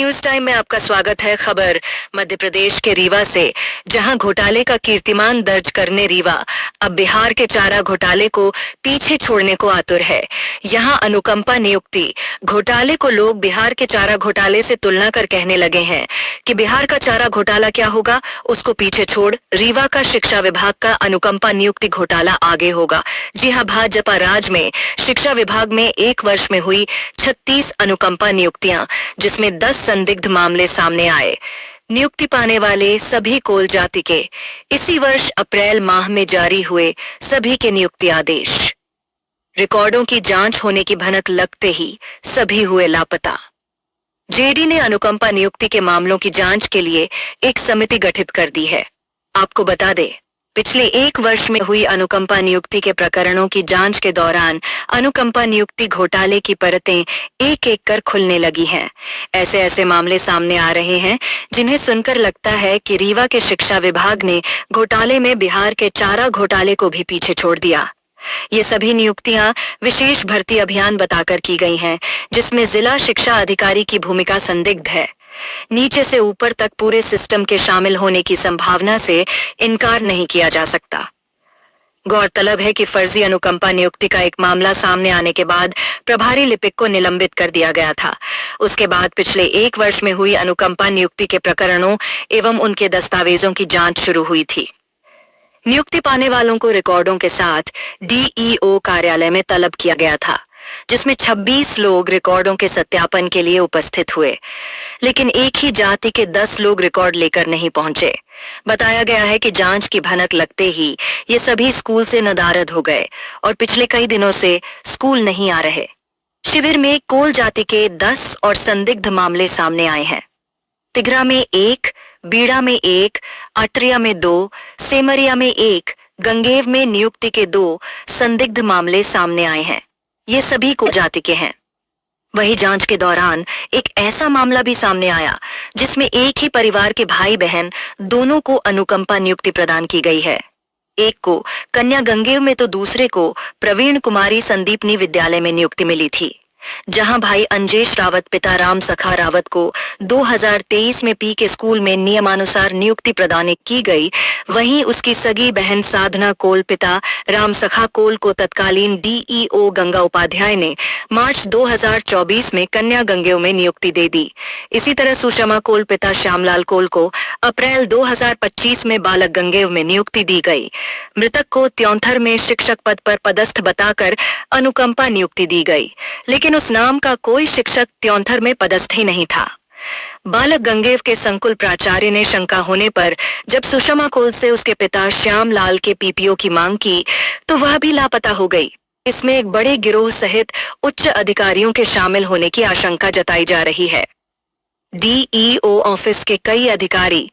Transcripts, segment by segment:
News time में आपका स्वागत है। खबर मध्य प्रदेश के रीवा से, जहां घोटाले का कीर्तिमान दर्ज करने रीवा अब बिहार के चारा घोटाले को पीछे छोड़ने को आतुर है। यहां अनुकंपा नियुक्ति घोटाले को लोग बिहार के चारा घोटाले से तुलना कर कहने लगे हैं कि बिहार का चारा घोटाला क्या होगा, उसको पीछे छोड़ रीवा का शिक्षा विभाग का अनुकंपा नियुक्ति घोटाला आगे होगा। जी हां, भाजपा राज में शिक्षा विभाग में एक वर्ष में हुई 36 अनुकंपा नियुक्तियां, जिसमें 10 संदिग्ध मामले सामने आए। नियुक्ति पाने वाले सभी कोल जाति के इसी वर्ष अप्रैल माह में जारी हुए सभी के नियुक्ति आदेश। रिकॉर्डों की जांच होने की भनक लगते ही सभी हुए लापता। जेडी ने अनुकंपा नियुक्ति के मामलों की जांच के लिए एक समिति गठित कर दी है। आपको बता दें, पिछले एक वर्ष में हुई अनुकंपा नियुक्ति के प्रकरणों की जांच के दौरान अनुकंपा नियुक्ति घोटाले की परतें एक एक कर खुलने लगी हैं। ऐसे ऐसे मामले सामने आ रहे हैं जिन्हें सुनकर लगता है कि रीवा के शिक्षा विभाग ने घोटाले में बिहार के चारा घोटाले को भी पीछे छोड़ दिया। ये सभी नियुक्तियां विशेष भर्ती अभियान बताकर की गई हैं, जिसमें जिला शिक्षा अधिकारी की भूमिका संदिग्ध है। नीचे से ऊपर तक पूरे सिस्टम के शामिल होने की संभावना से इनकार नहीं किया जा सकता। गौरतलब है कि फर्जी अनुकंपा नियुक्ति का एक मामला सामने आने के बाद प्रभारी लिपिक को निलंबित कर दिया गया था। उसके बाद पिछले एक वर्ष में हुई अनुकंपा नियुक्ति के प्रकरणों एवं उनके दस्तावेजों की जांच शुरू हुई थी। नियुक्ति पाने वालों को रिकॉर्डों के साथ डीईओ कार्यालय में तलब किया गया था, जिसमें 26 लोग रिकॉर्डों के सत्यापन के लिए उपस्थित हुए, लेकिन एक ही जाति के 10 लोग रिकॉर्ड लेकर नहीं पहुंचे। बताया गया है कि जांच की भनक लगते ही ये सभी स्कूल से नदारद हो गए और पिछले कई दिनों से स्कूल नहीं आ रहे। शिविर में कोल जाति के 10 और संदिग्ध मामले सामने आए हैं। तिघरा में 1, बीड़ा में 1, अटरिया में 2, सेमरिया में 1, गंगेव में नियुक्ति के 2 संदिग्ध मामले सामने आए हैं। ये सभी कोल जाति के हैं। वही जांच के दौरान एक ऐसा मामला भी सामने आया जिसमें एक ही परिवार के भाई बहन दोनों को अनुकंपा नियुक्ति प्रदान की गई है। एक को कन्या गंगेव में तो दूसरे को प्रवीण कुमारी संदीपनी विद्यालय में नियुक्ति मिली थी। जहां भाई अंजेश रावत पिता राम सखा रावत को 2023 में पी के स्कूल में नियमानुसार नियुक्ति प्रदान की गई, वहीं उसकी सगी बहन साधना कोल पिता राम सखा कोल को तत्कालीन डीईओ गंगा उपाध्याय ने मार्च 2024 में कन्या गंगेव में नियुक्ति दे दी। इसी तरह सुषमा कोल पिता श्यामलाल कोल को अप्रैल 2025 में बालक गंगेव में नियुक्ति दी गई। मृतक को त्योंथर में शिक्षक पद पर पदस्थ बताकर अनुकंपा नियुक्ति दी गई, लेकिन उस नाम का कोई शिक्षक त्योंथर में पदस्थ ही नहीं था। बालक गंगेव के संकुल प्राचार्य ने शंका होने पर जब सुषमा कोल से उसके पिता श्याम लाल के पीपीओ की मांग की तो वह भी लापता हो गई। इसमें एक बड़े गिरोह सहित उच्च अधिकारियों के शामिल होने की आशंका जताई जा रही है। डीईओ ऑफिस के कई अधिकारी,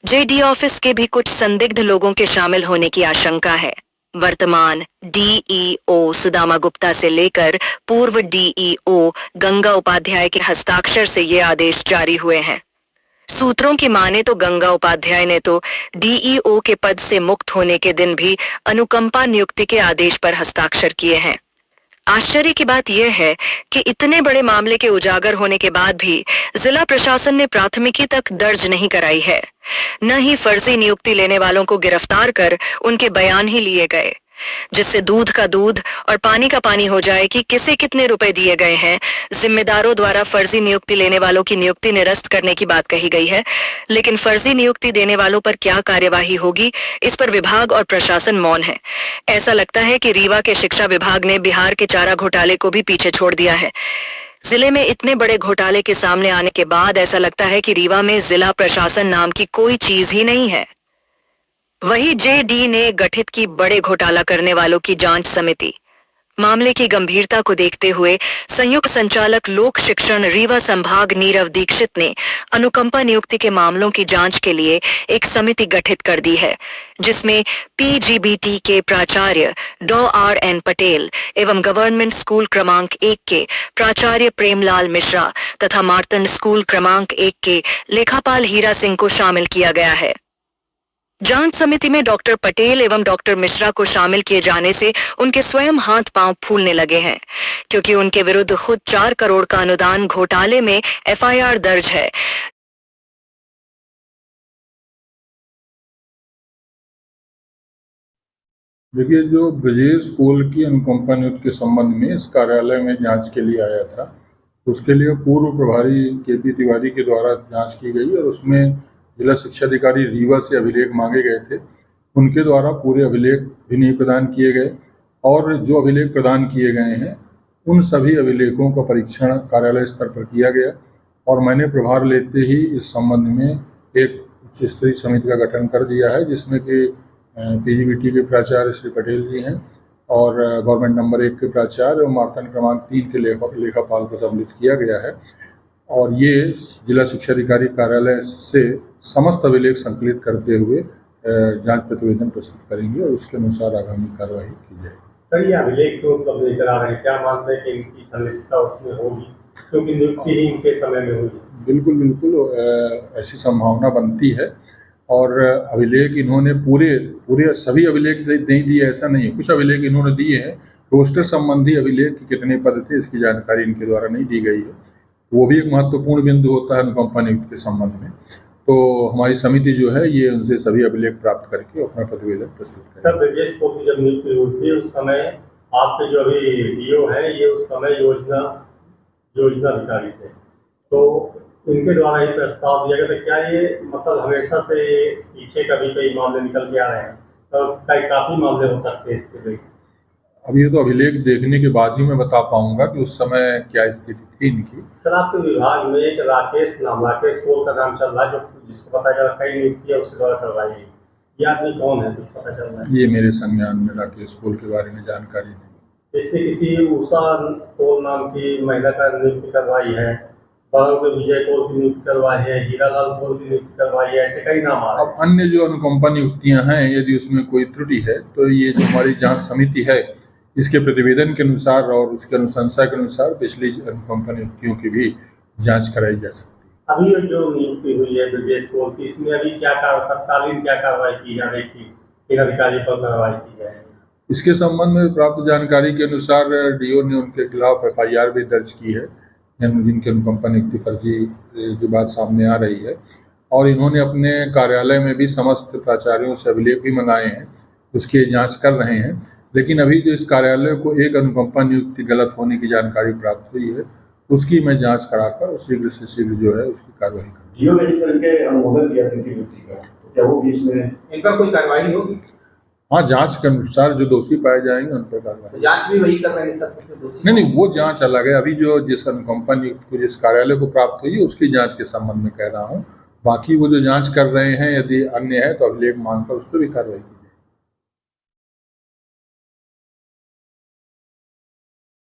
जेडी ऑफिस के भी कुछ संदिग्ध लोगों के शामिल होने की आशंका है। वर्तमान डीईओ सुदामा गुप्ता से लेकर पूर्व डीईओ गंगा उपाध्याय के हस्ताक्षर से ये आदेश जारी हुए हैं। सूत्रों की माने तो गंगा उपाध्याय ने तो डीईओ के पद से मुक्त होने के दिन भी अनुकंपा नियुक्ति के आदेश पर हस्ताक्षर किए हैं। आश्चर्य की बात यह है कि इतने बड़े मामले के उजागर होने के बाद भी जिला प्रशासन ने प्राथमिकी तक दर्ज नहीं कराई है। न ही फर्जी नियुक्ति लेने वालों को गिरफ्तार कर उनके बयान ही लिए गए, जिससे दूध का दूध और पानी का पानी हो जाए कि किसे कितने रुपए दिए गए हैं। जिम्मेदारों द्वारा फर्जी नियुक्ति लेने वालों की नियुक्ति निरस्त करने की बात कही गई है, लेकिन फर्जी नियुक्ति देने वालों पर क्या कार्यवाही होगी, इस पर विभाग और प्रशासन मौन है। ऐसा लगता है कि रीवा के शिक्षा विभाग ने बिहार के चारा घोटाले को भी पीछे छोड़ दिया है। जिले में इतने बड़े घोटाले के सामने आने के बाद ऐसा लगता है कि रीवा में जिला प्रशासन नाम की कोई चीज ही नहीं है। वही जेडी ने गठित की बड़े घोटाला करने वालों की जांच समिति। मामले की गंभीरता को देखते हुए संयुक्त संचालक लोक शिक्षण रीवा संभाग नीरव दीक्षित ने अनुकंपा नियुक्ति के मामलों की जांच के लिए एक समिति गठित कर दी है, जिसमें पीजीबीटी के प्राचार्य डॉ आर.एन. पटेल एवं गवर्नमेंट स्कूल क्रमांक 1 के प्राचार्य प्रेमलाल मिश्रा तथा मार्तंड स्कूल क्रमांक 1 के लेखापाल हीरा सिंह को शामिल किया गया है। जांच समिति में डॉक्टर पटेल एवं डॉक्टर मिश्रा को शामिल किए जाने से उनके स्वयं हाथ पांव फूलने लगे हैं, क्योंकि उनके विरुद्ध खुद 4 करोड़ का अनुदान घोटाले में एफआईआर दर्ज है। देखिए, जो ब्रजेश कोल की अनुकंपा नियुक्ति के संबंध में इस कार्यालय में जांच के लिए आया था, उसके लिए पूर्व प्रभारी केपी तिवारी के द्वारा जांच की गई और उसमें जिला शिक्षा अधिकारी रीवा से अभिलेख मांगे गए थे। उनके द्वारा पूरे अभिलेख भी नहीं प्रदान किए गए और जो अभिलेख प्रदान किए गए हैं उन सभी अभिलेखों का परीक्षण कार्यालय स्तर पर किया गया और मैंने प्रभार लेते ही इस संबंध में एक उच्च स्तरीय समिति का गठन कर दिया है, जिसमें कि पीजीबीटी के प्राचार्य श्री पटेल जी हैं और गवर्नमेंट नंबर 1 के प्राचार्य और मापदंड क्रमांक 3 के लेखापाल को सम्मिलित किया गया है और ये जिला शिक्षा अधिकारी कार्यालय से समस्त अभिलेख संकलित करते हुए जांच प्रतिवेदन प्रस्तुत करेंगे और उसके अनुसार आगामी कार्रवाई की जाएगी। सर, ये अभिलेख क्यों उपलब्ध नहीं करा रहे हैं? क्या मानते हैं कि इनकी संलिप्तता उसमें होगी, क्योंकि नियुक्ति ही इनके समय में हुई? बिल्कुल ऐसी संभावना बनती है और अभिलेख इन्होंने पूरे सभी अभिलेख नहीं दिए, ऐसा नहीं है। कुछ अभिलेख इन्होंने दिए हैं। रोस्टर संबंधी अभिलेख कितने पद थे इसकी जानकारी इनके द्वारा नहीं दी गई है, वो भी एक महत्वपूर्ण बिंदु होता है अनुकंपा नियुक्ति के संबंध में। तो हमारी समिति जो है ये उनसे सभी अभिलेख प्राप्त करके अपना प्रतिवेदन प्रस्तुत करेगी। सर, ब्रजेश को की जब नियुक्ति हुई थी उस समय आपके जो अभी डीओ है ये उस समय योजना अधिकारी थे, तो इनके द्वारा ही प्रस्ताव दिया गया था। क्या ये मतलब हमेशा से पीछे कभी कई मामले निकल के आ रहे हैं, तो काफी मामले हो सकते हैं इसके लिए? अब ये तो अभिलेख देखने के बाद ही मैं बता पाऊंगा कि उस समय क्या स्थिति थी इनकी। सर, आपके विभाग में एक राकेश कोल का नाम चल रहा है, जो जिसको पता चला कई नियुक्तियां उसके द्वारा करवाई गई। ये आदमी कौन है, कुछ पता चल रहा है? ये मेरे संज्ञान में राकेश कोल के बारे में जानकारी नहीं। इसने किसी उषा कोल नाम की महिला का नियुक्ति करवाई है, विजय कोल की नियुक्ति करवाई है, हीरालाल कोल की नियुक्ति करवाई है, ऐसे कई नाम आ रहे हैं। अब अन्य जो अनुकंपा नियुक्तियां हैं, यदि उसमें कोई त्रुटि है तो ये जो हमारी जांच समिति है इसके प्रतिवेदन के अनुसार और उसके अनुशंसा के अनुसार पिछली अनुकंपा नियुक्तियों की भी जांच कराई जा सकती है। अभी जो नियुक्ति हुई है ब्रजेश कोल की, इसमें अभी तत्कालीन क्या कार्रवाई की जा रही थी, इन अधिकारी पर कार्रवाई की जाए? इसके संबंध में प्राप्त जानकारी के अनुसार डीओ ने उनके खिलाफ एफआईआर भी दर्ज की है, जिनके अनुकंपा नियुक्ति फर्जी की बात सामने आ रही है और इन्होंने अपने कार्यालय में भी समस्त प्राचार्यों से अभिलेख भी मंगाए हैं, उसकी जांच कर रहे हैं। लेकिन अभी जो इस कार्यालय को एक अनुकंपा नियुक्ति गलत होने की जानकारी प्राप्त हुई है, उसकी मैं जांच कराकर शीघ्र से शीघ्र जो है उसकी कार्रवाई करूंगा। डीओ ने इस तरह के अनुमोदन किया था नियुक्ति का, तो क्या वो भी इसमें इनका कोई कार्रवाई होगी? हाँ, जांच के अनुसार जो दोषी पाए जाएंगे उन पर कार्रवाई। जांच भी वही कर रहे हैं सब दोषी? नहीं, वो जांच अलग है। अभी जो जिस अनुकंपा नियुक्ति को जिस कार्यालय को प्राप्त हुई है उसकी जांच के संबंध में कह रहा हूँ। बाकी वो जो जांच कर रहे हैं, यदि अन्य है तो अभिलेख मांगकर उस पर भी कार्रवाई